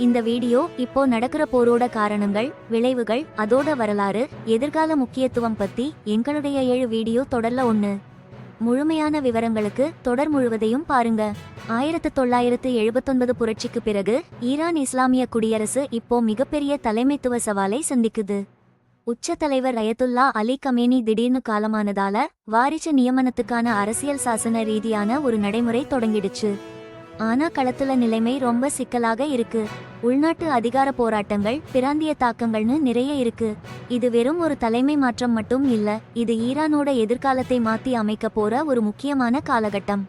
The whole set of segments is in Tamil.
இந்த வீடியோ இப்போ நடக்கிற போரோட காரணங்கள், விளைவுகள், அதோட வரலாறு, எதிர்கால முக்கியத்துவம் பத்தி எங்களுடைய 7 வீடியோ தொடர்ல ஒண்ணு. முழுமையான விவரங்களுக்கு தொடர் முழுவதையும் பாருங்க. 1979 புரட்சிக்கு பிறகு ஈரான் இஸ்லாமிய குடியரசு இப்போ மிகப்பெரிய தலைமைத்துவ சவாலை சந்திக்குது. உச்ச தலைவர் அயத்துல்லா அலி கமேனி திடீர்னு காலமானதால வாரிசு நியமனத்துக்கான அரசியல் சாசன ரீதியான ஒரு நடைமுறை தொடங்கிடுச்சு. ஆனா களத்துல நிலைமை ரொம்ப சிக்கலாக இருக்கு. உள்நாட்டு அதிகார போராட்டங்கள், பிராந்திய தாக்கங்கள்னு நிறைய இருக்கு. இது வெறும் ஒரு தலைமை மாற்றம் மட்டும் இல்ல, இது ஈரானோட எதிர்காலத்தை மாத்தி அமைக்க போற ஒரு முக்கியமான காலகட்டம்.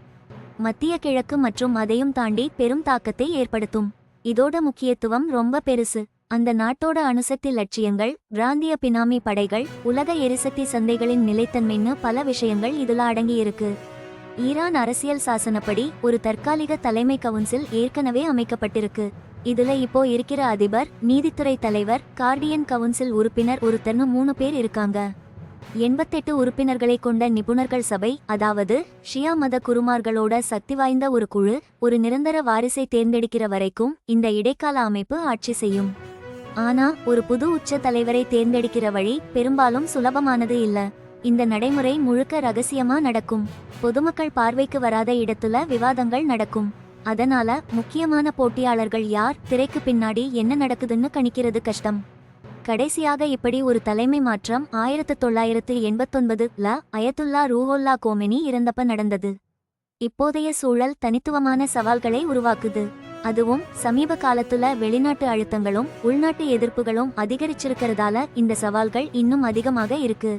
மத்திய கிழக்கு மற்றும் அதையும் தாண்டி பெரும் தாக்கத்தை ஏற்படுத்தும். இதோட முக்கியத்துவம் ரொம்ப பெருசு. அந்த நாட்டோட அணுசக்தி லட்சியங்கள், பிராந்திய பினாமி படைகள், உலக எரிசக்தி சந்தைகளின் நிலைத்தன்மைன்னு பல விஷயங்கள் இதுல அடங்கியிருக்கு. ஈரான் அரசியல் சாசனப்படி ஒரு தற்காலிக தலைமை கவுன்சில் ஏற்கனவே அமைக்கப்பட்டிருக்கு. இதுல இப்போ இருக்கிற அதிபர், நீதித்துறை தலைவர், கார்டியன் கவுன்சில் உறுப்பினர் ஒருத்தர்னு 3 பேர் இருக்காங்க. 88 உறுப்பினர்களை கொண்ட நிபுணர்கள் சபை, அதாவது ஷியா மத குருமார்களோட சக்தி வாய்ந்த ஒரு குழு, ஒரு நிரந்தர வாரிசை தேர்ந்தெடுக்கிற வரைக்கும் இந்த இடைக்கால அமைப்பு ஆட்சி செய்யும். ஆனா ஒரு புது உச்ச தலைவரை தேர்ந்தெடுக்கிற வழி பெரும்பாலும் சுலபமானது இல்ல. இந்த நடைமுறை முழுக்க ரகசியமா நடக்கும். பொதுமக்கள் பார்வைக்கு வராத இடத்துல விவாதங்கள் நடக்கும். அதனால முக்கியமான போட்டியாளர்கள் யார், திரைக்கு பின்னாடி என்ன நடக்குதுன்னு கணிக்கிறது கஷ்டம். கடைசியாக இப்படி ஒரு தலைமை மாற்றம் 1989ல அயத்துல்லா ரூஹொல்லா கோமெனி இறந்தப்ப நடந்தது. இப்போதைய சூழல் தனித்துவமான சவால்களை உருவாக்குது. அதுவும் சமீப காலத்துல வெளிநாட்டு அழுத்தங்களும் உள்நாட்டு எதிர்ப்புகளும் அதிகரிச்சிருக்கிறதால இந்த சவால்கள் இன்னும் அதிகமாக இருக்கு.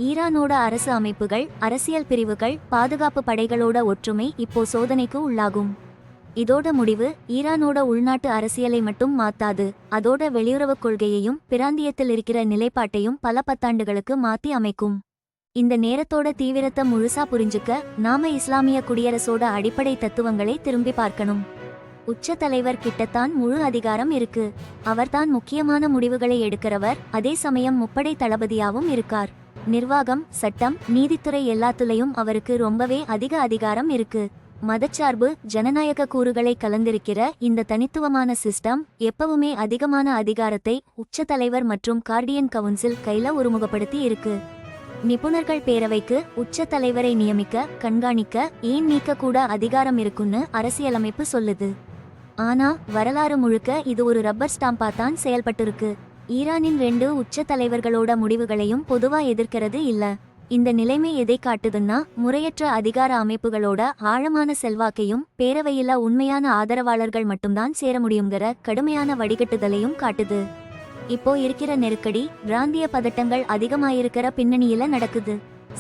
ஈரானோட அரசு அமைப்புகள், அரசியல் பிரிவுகள், பாதுகாப்பு படைகளோட ஒற்றுமை இப்போ சோதனைக்கு உள்ளாகும். இதோட முடிவு ஈரானோட உள்நாட்டு அரசியலை மட்டும் மாத்தாது, அதோட வெளியுறவுக் கொள்கையையும் பிராந்தியத்தில் இருக்கிற நிலைப்பாட்டையும் பல பத்தாண்டுகளுக்கு மாத்தி அமைக்கும். இந்த நேரத்தோட தீவிரத்தை முழுசா புரிஞ்சுக்க நாம இஸ்லாமிய குடியரசோட அடிப்படை தத்துவங்களை திரும்பி பார்க்கணும். உச்ச தலைவர் கிட்டத்தான் முழு அதிகாரம் இருக்கு. அவர்தான் முக்கியமான முடிவுகளை எடுக்கிறவர், அதே சமயம் முப்படை தளபதியாவும் இருக்கார். நிர்வாகம், சட்டம், நீதித்துறை எல்லாத்துலயும் அவருக்கு ரொம்பவே அதிக அதிகாரம் இருக்கு. மதச்சார்பு, ஜனநாயக கூறுகளை கலந்திருக்கிற இந்த தனித்துவமான சிஸ்டம் எப்பவுமே அதிகமான அதிகாரத்தை உச்ச தலைவர் மற்றும் கார்டியன் கவுன்சில் கையில ஒருமுகப்படுத்தி இருக்கு. நிபுணர்கள் பேரவைக்கு உச்ச தலைவரை நியமிக்க, கண்காணிக்க, ஏன் நீக்க கூட அதிகாரம் இருக்குன்னு அரசியலமைப்பு சொல்லுது. ஆனா வரலாறு முழுக்க இது ஒரு ரப்பர் ஸ்டாம்பா தான் செயல்பட்டிருக்கு. ஈரானின் 2 உச்ச தலைவர்களோட முடிவுகளையும் பொதுவா எதிர்க்கிறது இல்ல. இந்த நிலைமை எதை காட்டுதுன்னா, முறையற்ற அதிகார அமைப்புகளோட ஆழமான செல்வாக்கையும் பேரவையில உண்மையான ஆதரவாளர்கள் மட்டும்தான் சேர முடியுங்கிற கடுமையான வடிகட்டுதலையும் காட்டுது. இப்போ இருக்கிற நெருக்கடி, பிராந்திய பதட்டங்கள் அதிகமாயிருக்கிற பின்னணியில நடக்குது.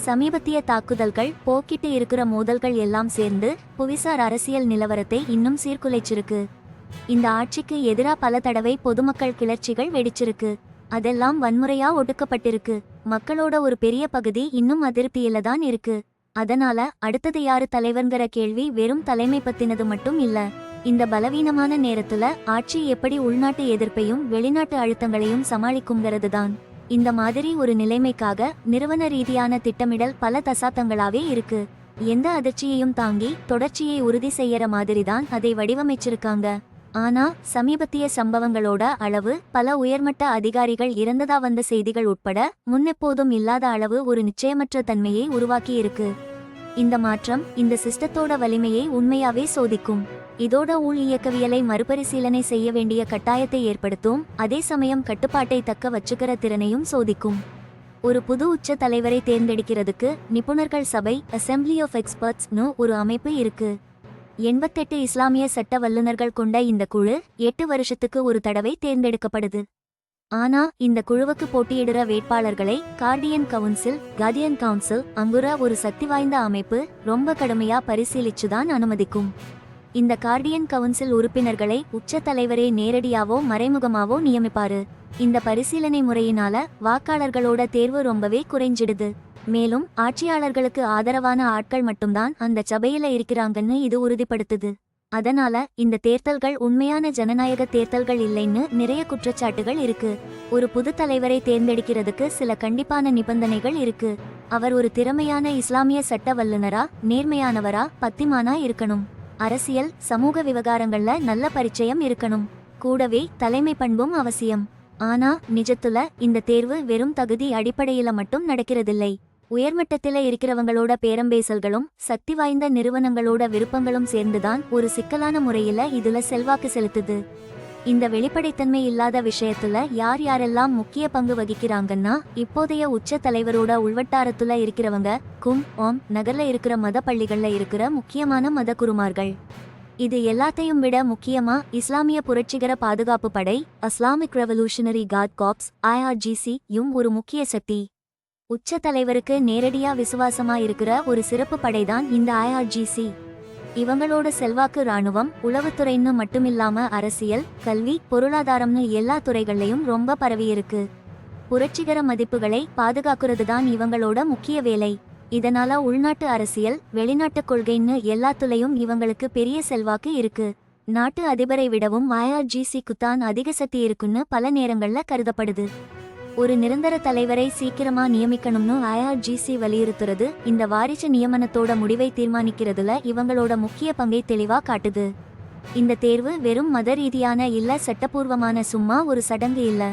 சமீபத்திய தாக்குதல்கள், போக்கிட்டு இருக்கிற மோதல்கள் எல்லாம் சேர்ந்து புவிசார் அரசியல் நிலவரத்தை இன்னும் சீர்குலைச்சிருக்கு. இந்த ஆட்சிக்கு எதிரா பல தடவை பொதுமக்கள் கிளர்ச்சிகள் வெடிச்சிருக்கு. அதெல்லாம் வன்முறையா ஒடுக்கப்பட்டிருக்கு. மக்களோட ஒரு பெரிய பகுதி இன்னும் அதிருப்தியில தான் இருக்கு. அதனால அடுத்தது யாரு தலைவர்ங்கிற கேள்வி வெறும் தலைமை பத்தினது மட்டும் இல்ல. இந்த பலவீனமான நேரத்துல ஆட்சி எப்படி உள்நாட்டு எதிர்ப்பையும் வெளிநாட்டு அழுத்தங்களையும் சமாளிக்குங்கிறது தான். இந்த மாதிரி ஒரு நிலைமைக்காக நிறுவன ரீதியான திட்டமிடல் பல தசாப்தங்களாவே இருக்கு. எந்த அதிர்ச்சியையும் தாங்கி தொடர்ச்சியை உறுதி செய்யற மாதிரிதான் அதை வடிவமைச்சிருக்காங்க. ஆனா சமீபத்திய சம்பவங்களோட அளவு, பல உயர்மட்ட அதிகாரிகள் இறந்ததா வந்த செய்திகள் உட்பட முன்னெப்போதும் இல்லாத அளவு ஒரு நிச்சயமற்ற தன்மையை உருவாக்கி இருக்கு. இந்த மாற்றம் இந்த சிஸ்டத்தோட வலிமையை உண்மையாவே சோதிக்கும். இதோட உள் இயக்கவியலை மறுபரிசீலனை செய்ய வேண்டிய கட்டாயத்தை ஏற்படுத்தும். அதே சமயம் கட்டுப்பாட்டை தக்க வச்சுக்கிற திறனையும் சோதிக்கும். ஒரு புது உச்ச தலைவரை தேர்ந்தெடுக்கிறதுக்கு நிபுணர்கள் சபை, அசெம்பிளி ஆஃப் எக்ஸ்பர்ட்ஸ்னு ஒரு அமைப்பு இருக்கு. 88 இஸ்லாமிய சட்ட வல்லுநர்கள் கொண்ட இந்த குழு 8 வருஷத்துக்கு ஒரு தடவை தேர்ந்தெடுக்கப்படுது. ஆனா இந்த குழுவுக்கு போட்டியிடுற வேட்பாளர்களை கார்டியன் கவுன்சில், கார்டியன் கவுன்சில் அங்குற ஒரு சக்தி வாய்ந்த அமைப்பு ரொம்ப கடுமையா பரிசீலிச்சுதான் அனுமதிக்கும். இந்த கார்டியன் கவுன்சில் உறுப்பினர்களை உச்ச தலைவரே நேரடியாவோ மறைமுகமாவோ நியமிப்பாரு. இந்த பரிசீலனை முறையினால வாக்காளர்களோட தேர்வு ரொம்பவே குறைஞ்சிடுது. மேலும் ஆட்சியாளர்களுக்கு ஆதரவான ஆட்கள் மட்டும்தான் அந்த சபையில இருக்கிறாங்கன்னு இது உறுதிப்படுத்துது. அதனால இந்த தேர்தல்கள் உண்மையான ஜனநாயக தேர்தல்கள் இல்லைன்னு நிறைய குற்றச்சாட்டுகள் இருக்கு. ஒரு புது தலைவரை தேர்ந்தெடுக்கிறதுக்கு சில கண்டிப்பான நிபந்தனைகள் இருக்கு. அவர் ஒரு திறமையான இஸ்லாமிய சட்ட வல்லுநரா, நேர்மையானவரா, பத்திமானா இருக்கணும். அரசியல், சமூக விவகாரங்கள்ல நல்ல பரிச்சயம் இருக்கணும். கூடவே தலைமை பண்பும் அவசியம். ஆனா நிஜத்துல இந்த தேர்வு வெறும் தகுதி அடிப்படையில மட்டும் நடக்கிறதில்லை. உயர்மட்டத்தில இருக்கிறவங்களோட பேரம்பேசல்களும் சக்தி வாய்ந்த நிறுவனங்களோட விருப்பங்களும் சேர்ந்துதான் ஒரு சிக்கலான முறையில இதுல செல்வாக்கு செலுத்துது. இந்த வெளிப்படைத்தன்மை இல்லாத விஷயத்துல யார் யாரெல்லாம் முக்கிய பங்கு வகிக்கிறாங்கன்னா, இப்போதைய உச்ச தலைவரோட உள்வட்டாரத்துல இருக்கிறவங்க, நகர்ல இருக்கிற மத பள்ளிகள்ல இருக்கிற முக்கியமான மத குருமார்கள். இது எல்லாத்தையும் விட முக்கியமா இஸ்லாமிய புரட்சிகர பாதுகாப்பு படை, Islamic revolutionary card corps IRGC யும் ஒரு முக்கிய சக்தி. உச்ச தலைவருக்கு நேரடியா விசுவாசமா இருக்கிற ஒரு சிறப்பு படைதான் இந்த IRGC. இவங்களோட செல்வாக்கு இராணுவம், உளவுத்துறைன்னு மட்டுமில்லாம அரசியல், கல்வி, பொருளாதாரம்னு எல்லா துறைகள்லையும் ரொம்ப பரவியிருக்கு. புரட்சிகர மதிப்புகளை பாதுகாக்கிறதுதான் இவங்களோட முக்கிய வேலை. இதனால உள்நாட்டு அரசியல், வெளிநாட்டு கொள்கைன்னு எல்லாத்துலயும் இவங்களுக்கு பெரிய செல்வாக்கு இருக்கு. நாட்டு அதிபரை விடவும் IRGCக்குத்தான் அதிக சக்தி இருக்குன்னு பல நேரங்கள்ல கருதப்படுது. ஒரு நிரந்தர தலைவரை சீக்கிரமா நியமிக்கணும்னு IRGC வலியுறுத்துறது இந்த வாரிசு நியமனத்தோட முடிவை தீர்மானிக்கிறதுல இவங்களோட முக்கிய பங்கை தெளிவா காட்டுது. இந்த தேர்வு வெறும் மத ரீதியான இல்ல சட்டப்பூர்வமான சும்மா ஒரு சடங்கு இல்ல.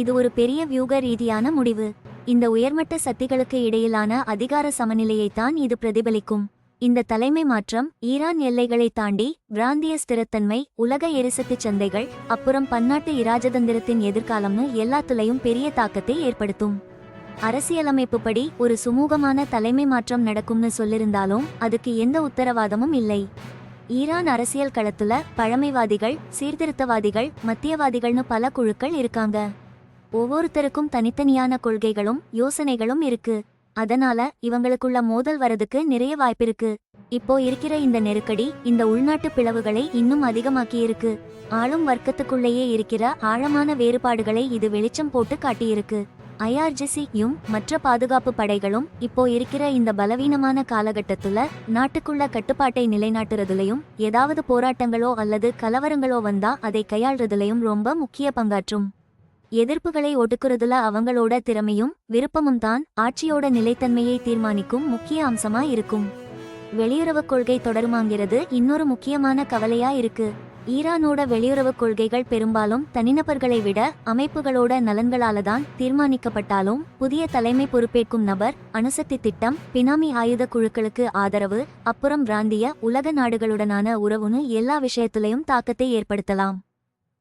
இது ஒரு பெரிய வியூக ரீதியான முடிவு. இந்த உயர்மட்ட சக்திகளுக்கு இடையிலான அதிகார சமநிலையைத்தான் இது பிரதிபலிக்கும். இந்த தலைமை மாற்றம் ஈரான் எல்லைகளை தாண்டி பிராந்திய ஸ்திரத்தன்மை, உலக எரிசக்தி சந்தைகள், அப்புறம் பன்னாட்டு இராஜதந்திரத்தின் எதிர்காலம்னு எல்லாத்துலயும் பெரிய தாக்கத்தை ஏற்படுத்தும். அரசியலமைப்புப்படி ஒரு சுமூகமான தலைமை மாற்றம் நடக்கும்னு சொல்லிருந்தாலும் அதுக்கு எந்த உத்தரவாதமும் இல்லை. ஈரான் அரசியல் களத்துல பழமைவாதிகள், சீர்திருத்தவாதிகள், மத்தியவாதிகள்னு பல குழுக்கள் இருக்காங்க. ஒவ்வொருத்தருக்கும் தனித்தனியான கொள்கைகளும் யோசனைகளும் இருக்கு. அதனால இவங்களுக்குள்ள மோதல் வரதுக்கு நிறைய வாய்ப்பிருக்கு. இப்போ இருக்கிற இந்த நெருக்கடி இந்த உள்நாட்டு பிளவுகளை இன்னும் அதிகமாக்கியிருக்கு. ஆளும் வர்க்கத்துக்குள்ளேயே இருக்கிற ஆழமான வேறுபாடுகளை இது வெளிச்சம் போட்டு காட்டியிருக்கு. IRGC-யும் மற்ற பாதுகாப்பு படைகளும் இப்போ இருக்கிற இந்த பலவீனமான காலகட்டத்துல நாட்டுக்குள்ள கட்டுப்பாட்டை நிலைநாட்டுறதுலயும், ஏதாவது போராட்டங்களோ அல்லது கலவரங்களோ வந்தா அதை கையாள்றதுலயும் ரொம்ப முக்கிய பங்காற்றும். எதிர்ப்புகளை ஒடுக்குறதுல அவங்களோட திறமையும் விருப்பமும் தான் ஆட்சியோட நிலைத்தன்மையை தீர்மானிக்கும் முக்கிய அம்சமா இருக்கும். வெளியுறவுக் கொள்கை தொடருமாங்கிறது இன்னொரு முக்கியமான கவலையா இருக்கு. ஈரானோட வெளியுறவுக் கொள்கைகள் பெரும்பாலும் தனிநபர்களை விட அமைப்புகளோட நலன்களாலதான் தீர்மானிக்கப்பட்டாலும், புதிய தலைமை பொறுப்பேற்கும் நபர், அணுசக்தி திட்டம், பினாமி ஆயுத குழுக்களுக்கு ஆதரவு, அப்புறம் பிராந்திய உலக நாடுகளுடனான உறவுன்னு எல்லா விஷயத்திலையும் தாக்கத்தை ஏற்படுத்தலாம்.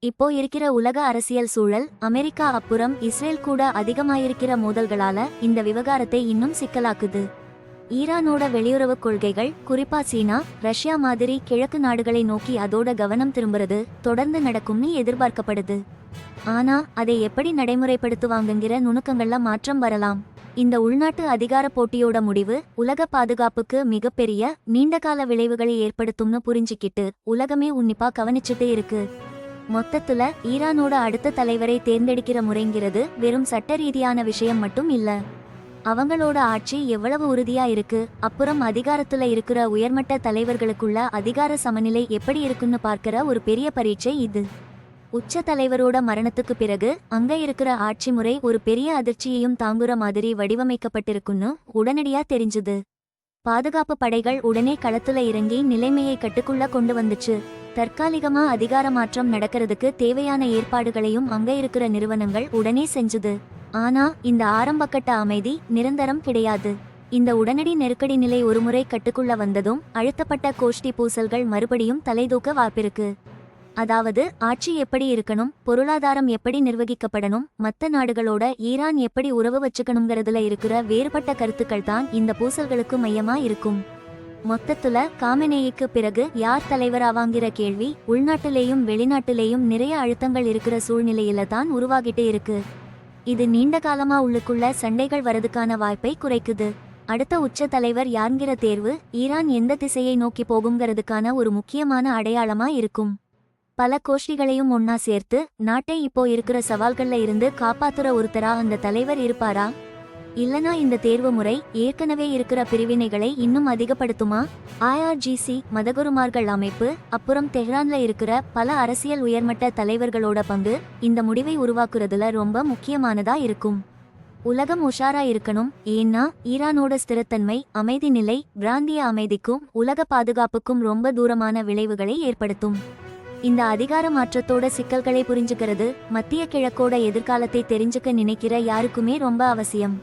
இப்போ இருக்கிற உலக அரசியல் சூழல், அமெரிக்கா அப்புறம் இஸ்ரேல் கூட அதிகமாயிருக்கிற மோதல்களால இந்த விவகாரத்தை இன்னும் சிக்கலாக்குது. ஈரானோட வெளியுறவுக் கொள்கைகள், குறிப்பா சீனா, ரஷ்யா மாதிரி கிழக்கு நாடுகளை நோக்கி அதோட கவனம் திரும்புறது தொடர்ந்து நடக்கும்னு எதிர்பார்க்கப்படுது. ஆனா அதை எப்படி நடைமுறைப்படுத்துவாங்கங்கிற நுணுக்கங்கள்ல மாற்றம் வரலாம். இந்த உள்நாட்டு அதிகார போட்டியோட முடிவு உலக பாதுகாப்புக்கு மிகப்பெரிய நீண்டகால விளைவுகளை ஏற்படுத்தும்னு புரிஞ்சுக்கிட்டு உலகமே உன்னிப்பா கவனிச்சுட்டு இருக்கு. மொத்தத்துல ஈரானோட அடுத்த தலைவரை தேர்ந்தெடுக்கிற முறைங்கிறது வெறும் சட்ட ரீதியான விஷயம் மட்டும் இல்ல. அவங்களோட ஆட்சி எவ்வளவு உறுதியா இருக்கு, அப்புறம் அதிகாரத்துல இருக்கிற உயர்மட்ட தலைவர்களுக்குள்ள அதிகார சமநிலை எப்படி இருக்குன்னு பார்க்கிற ஒரு பெரிய பரீட்சை இது. உச்ச தலைவரோட மரணத்துக்கு பிறகு அங்க இருக்கிற ஆட்சி முறை ஒரு பெரிய அதிர்ச்சியையும் தாங்குற மாதிரி வடிவமைக்கப்பட்டிருக்குன்னு உடனடியா தெரிஞ்சுது. பாதுகாப்பு படைகள் உடனே களத்துல இறங்கி நிலைமையை கட்டுக்குள்ள கொண்டு வந்துச்சு. தற்காலிகமா அதிகார மாற்றம் நடக்கிறதுக்கு தேவையான ஏற்பாடுகளையும் அங்க இருக்கிற நிறுவனங்கள் உடனே செஞ்சுது. ஆனா இந்த ஆரம்பகட்ட அமைதி நிரந்தரம் கிடையாது. இந்த உடனடி நெருக்கடி நிலை ஒருமுறை கட்டுக்குள்ள வந்ததும் அழுத்தப்பட்ட கோஷ்டி பூசல்கள் மறுபடியும் தலைதூக்க வாய்ப்பிருக்கு. அதாவது ஆட்சி எப்படி இருக்கணும், பொருளாதாரம் எப்படி நிர்வகிக்கப்படணும், மற்ற நாடுகளோட ஈரான் எப்படி உறவு வச்சுக்கணுங்கிறதுல இருக்கிற வேறுபட்ட கருத்துக்கள் தான் இந்த பூசல்களுக்கு மையமா இருக்கும். மொத்தத்துல காமெனேயிக்கு பிறகு யார் தலைவராவாங்கிற கேள்வி உள்நாட்டிலேயும் வெளிநாட்டிலேயும் நிறைய அழுத்தங்கள் இருக்கிற சூழ்நிலையில தான் உருவாகிட்டு இருக்கு. இது நீண்ட காலமா உள்ளுக்குள்ள சண்டைகள் வரதுக்கான வாய்ப்பை குறைக்குது. அடுத்த உச்ச தலைவர் யார்கிற தேர்வு ஈரான் எந்த திசையை நோக்கி போகுங்கிறதுக்கான ஒரு முக்கியமான அடையாளமா இருக்கும். பல கோஷ்டிகளையும் ஒன்னா சேர்த்து நாட்டை இப்போ இருக்கிற சவால்கள்ல இருந்து காப்பாத்துற ஒருத்தரா அந்த தலைவர் இருப்பாரா, இல்லனா இந்த தேர்வு முறை ஏற்கனவே இருக்கிற பிரிவினைகளை இன்னும் அதிகப்படுத்துமா? IRGC, மதகுருமார்கள் அமைப்பு, அப்புறம் தெஹ்ரான்ல இருக்கிற பல அரசியல் உயர்மட்ட தலைவர்களோட பங்கு இந்த முடிவை உருவாக்குறதுல ரொம்ப முக்கியமானதா இருக்கும். உலகம் உஷாரா இருக்கணும். ஏன்னா ஈரானோட ஸ்திரத்தன்மை அமைதி நிலை பிராந்திய அமைதிக்கும் உலக பாதுகாப்புக்கும் ரொம்ப தூரமான விளைவுகளை ஏற்படுத்தும். இந்த அதிகார மாற்றத்தோட சிக்கல்களை புரிஞ்சுக்கிறது மத்திய கிழக்கோட எதிர்காலத்தை தெரிஞ்சுக்க நினைக்கிற யாருக்குமே ரொம்ப அவசியம்.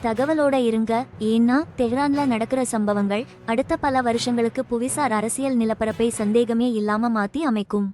தகவலோட இருங்க, ஏன்னா தெஹ்ரான்ல நடக்கிற சம்பவங்கள் அடுத்த பல வருஷங்களுக்கு புவிசார் அரசியல் நிலப்பரப்பை சந்தேகமே இல்லாம மாத்தி அமைக்கும்.